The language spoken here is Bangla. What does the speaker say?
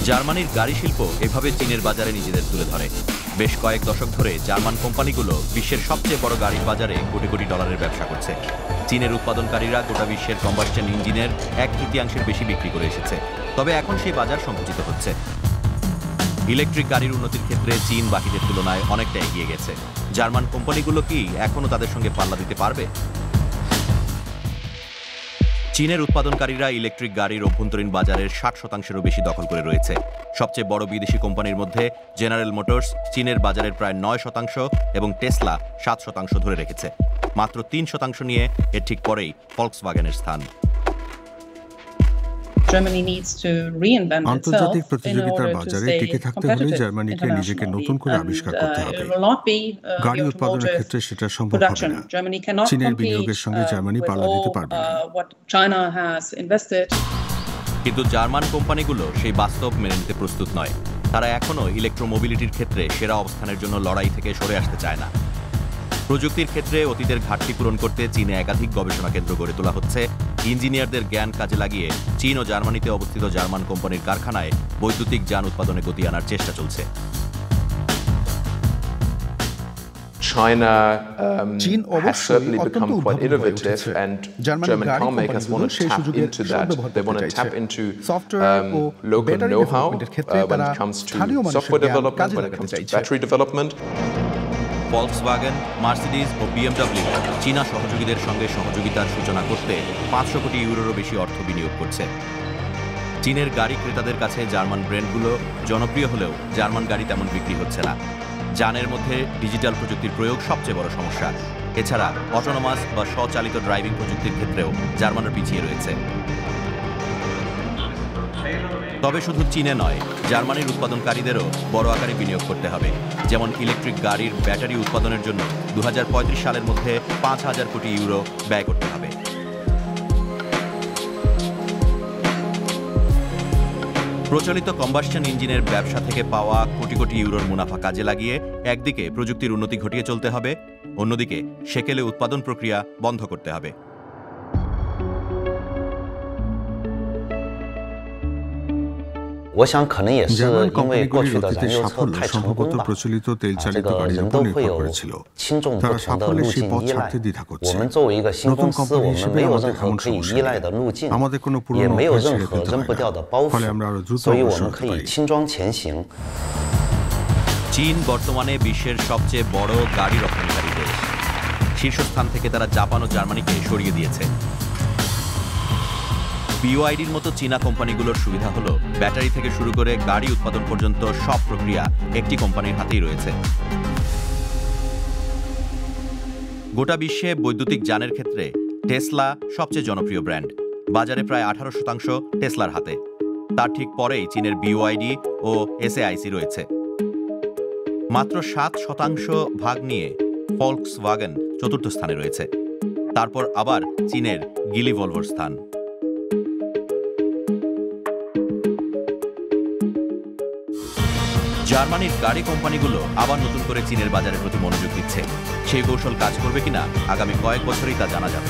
জার্মানির গাড়ি শিল্প এভাবে চীনের বাজারে নিজেদের তুলে ধরে। বেশ কয়েক দশক ধরে জার্মান কোম্পানিগুলো বিশ্বের সবচেয়ে বড় গাড়ির বাজারে কোটি কোটি ডলারের ব্যবসা করছে। চীনের উৎপাদনকারীরা গোটা বিশ্বের কম্বাসশন ইঞ্জিনের 1/3 বেশি বিক্রি করে এসেছে। তবে এখন সেই বাজার সংকুচিত হচ্ছে। ইলেকট্রিক গাড়ির উন্নতির ক্ষেত্রে চীন বাকিদের তুলনায় অনেকটা এগিয়ে গেছে। জার্মান কোম্পানিগুলো কি এখনও তাদের সঙ্গে পাল্লা দিতে পারবে? চীনের উৎপাদনকারীরা ইলেকট্রিক গাড়ির অভ্যন্তরীণ বাজারের 60%-এরও বেশি দখল করে রয়েছে। সবচেয়ে বড় বিদেশি কোম্পানির মধ্যে জেনারেল মোটরস চীনের বাজারের প্রায় 9% এবং টেসলা 7% ধরে রেখেছে। মাত্র 3% নিয়ে এর ঠিক পরেই ফলক্সওয়াগেনের স্থান। আন্তর্জাতিক প্রতিযোগিতার বাজারে টিকে থাকতে হলে জার্মানিকে নিজেকে নতুন করে আবিষ্কার করতে হবে। গাড়ি উৎপাদনের ক্ষেত্রে সেটা সম্ভব হবে না। চীনের বিনিয়োগের সঙ্গে জার্মানি পাল্লা দিতে পারবে না। কিন্তু জার্মান কোম্পানিগুলো সেই বাস্তব মেনে নিতে প্রস্তুত নয়। তারা এখনও ইলেকট্রোমোবিলিটির ক্ষেত্রে সেরা অবস্থানের জন্য লড়াই থেকে সরে আসতে চায় না। প্রযুক্তির ক্ষেত্রে অতীতের ঘাটতি পূরণ করতে চীনে একাধিক গবেষণা কেন্দ্র গড়ে তোলা হচ্ছে। ইঞ্জিনিয়ারদের জ্ঞান কাজে লাগিয়ে চীন ও জার্মানিতে অবস্থিত জার্মান কোম্পানির কারখানায় বৈদ্যুতিক যান উৎপাদনে গতি আনার চেষ্টা চলছে। China has certainly become quite innovative, and German car makers want to tap into that. They want to tap into local know-how when it comes to software development, when it comes to battery development. Volkswagen, Mercedes ও BMW চীনা সহযোগীদের সঙ্গে সহযোগিতার সূচনা করতে 500 কোটি ইউরোরও বেশি অর্থ বিনিয়োগ করছে। চীনের গাড়ি ক্রেতাদের কাছে জার্মান ব্র্যান্ডগুলো জনপ্রিয় হলেও জার্মান গাড়ি তেমন বিক্রি হচ্ছে না। যানের মধ্যে ডিজিটাল প্রযুক্তির প্রয়োগ সবচেয়ে বড় সমস্যা। এছাড়া অটোনোমাস বা স্বচালিত ড্রাইভিং প্রযুক্তির ক্ষেত্রেও জার্মানরা পিছিয়ে রয়েছে। তবে শুধু চীনে নয়, জার্মানির উৎপাদনকারীদেরও বড় আকারে বিনিয়োগ করতে হবে। যেমন ইলেকট্রিক গাড়ির ব্যাটারি উৎপাদনের জন্য 2035 সালের মধ্যে 5000 কোটি ইউরো ব্যয় করতে হবে। প্রচলিত কম্বাসশন ইঞ্জিনের ব্যবসা থেকে পাওয়া কোটি কোটি ইউরোর মুনাফা কাজে লাগিয়ে একদিকে প্রযুক্তির উন্নতি ঘটিয়ে চলতে হবে, অন্যদিকে সেকেলে উৎপাদন প্রক্রিয়া বন্ধ করতে হবে। জার্মান কোম্পানিগুলির অতীতের সাফল্য সম্ভবত প্রচলিত তেলচালিত গাড়ির উপর নির্ভর করেছিল। তারা সাফল্যের সেই পথ ছাড়তে দ্বিধা করছে। নতুন কোম্পানি হিসেবে আমাদের এমন সমস্যা নেই। আমাদের কোনো পুরনো অভ্যাস ছেড়ে ফেলতে হয় না। ফলে আমরা আরো দ্রুত অগ্রসর হতে পারি। চীন বর্তমানে বিশ্বের সবচেয়ে বড় গাড়ি রপ্তানিকারী দেশ। শীর্ষস্থান থেকে তারা জাপান ও জার্মানিকে সরিয়ে দিয়েছে। BYDর মতো চীনা কোম্পানিগুলোর সুবিধা হলো ব্যাটারি থেকে শুরু করে গাড়ি উৎপাদন পর্যন্ত সব প্রক্রিয়া একটি কোম্পানির হাতেই রয়েছে। গোটা বিশ্বে বৈদ্যুতিক যানের ক্ষেত্রে টেসলা সবচেয়ে জনপ্রিয় ব্র্যান্ড। বাজারে প্রায় 18% টেসলার হাতে। তার ঠিক পরেই চীনের BYD ও SAIC রয়েছে। মাত্র 7% ভাগ নিয়ে ফলক্সওয়াগেন চতুর্থ স্থানে রয়েছে। তারপর আবার চীনের গিলি ভলভোর স্থান। জার্মানির গাড়ি কোম্পানিগুলো আবার নতুন করে চীনের বাজারের প্রতি মনোযোগ দিচ্ছে। সেই কৌশল কাজ করবে কিনা আগামী কয়েক বছরেই তা জানা যাবে।